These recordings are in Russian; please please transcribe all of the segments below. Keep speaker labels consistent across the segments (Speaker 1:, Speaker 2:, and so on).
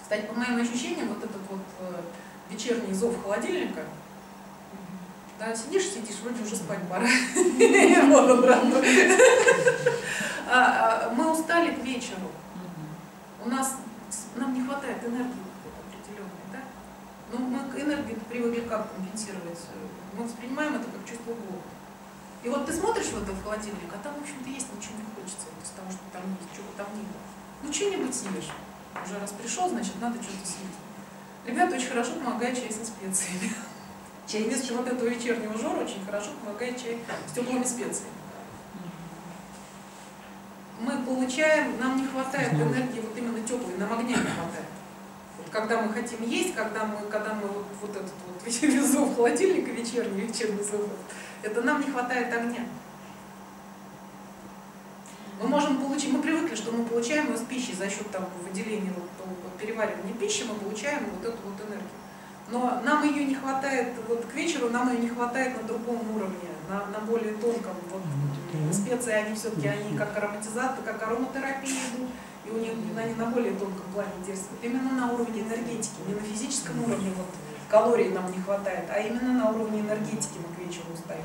Speaker 1: Кстати, по моим ощущениям, вот этот вот вечерний зов холодильника, да, сидишь, вроде уже спать пора. Мы устали к вечеру. Нам не хватает энергии определенной, да? Но мы к энергии привыкли как компенсировать? Мы воспринимаем это как чувство голода. И вот ты смотришь в этот холодильник, а там, в общем-то, есть ничего не хочется из того, что там есть, чего там не было. Ну, что-нибудь съешь. Уже раз пришел, значит, надо что-то съесть. Ребята, очень хорошо помогает чай со специями. Вместо вот этого вечернего жора очень хорошо помогает чай с теплыми специями. Мы получаем, нам не хватает энергии вот именно теплой, нам огня не хватает. Вот когда мы хотим есть, когда мы вот этот вот зов холодильника вечерний зов, это нам не хватает огня. Мы можем получить, мы привыкли, что мы получаем его с пищей за счет там, выделения, переваривания пищи, мы получаем вот эту вот энергию. Но нам ее не хватает, вот к вечеру нам ее не хватает на другом уровне, на более тонком. Вот, специи, они все-таки, они как ароматизаторы, как ароматерапия идут, и у них они на более тонком плане действуют. Именно на уровне энергетики, не на физическом уровне, вот калорий нам не хватает, а именно на уровне энергетики мы к вечеру устаем.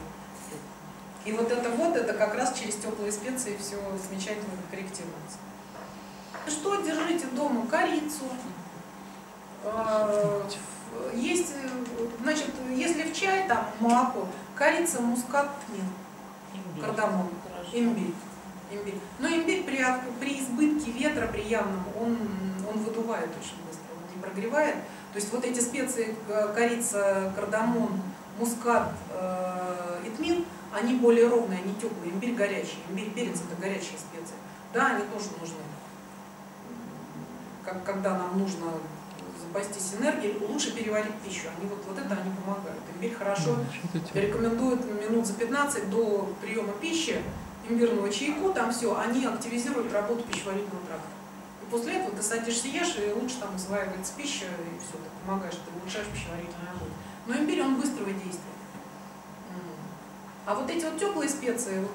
Speaker 1: И вот это как раз через теплые специи все замечательно корректируется. Что держите дома? Корицу. Есть, значит, если в чай, там молоко, корица, мускат, тмин, кардамон, имбирь. Но имбирь при избытке ветра, при явном, он выдувает очень быстро, он не прогревает. То есть вот эти специи, корица, кардамон, мускат и тмин, они более ровные, они теплые. Имбирь горячий, имбирь, перец — это горячие специи. Да, они тоже нужны. Когда нам нужно запастись энергией, лучше переварить пищу. Вот это они помогают. Имбирь хорошо рекомендуют минут за 15 до приема пищи, имбирного чайку, там все, они активизируют работу пищеварительного тракта. И после этого ты садишься, ешь, и лучше там усваивается пища, и все, ты помогаешь, ты улучшаешь пищеварительную работу. Но имбирь, он быстрого действия. А вот эти вот теплые специи, вот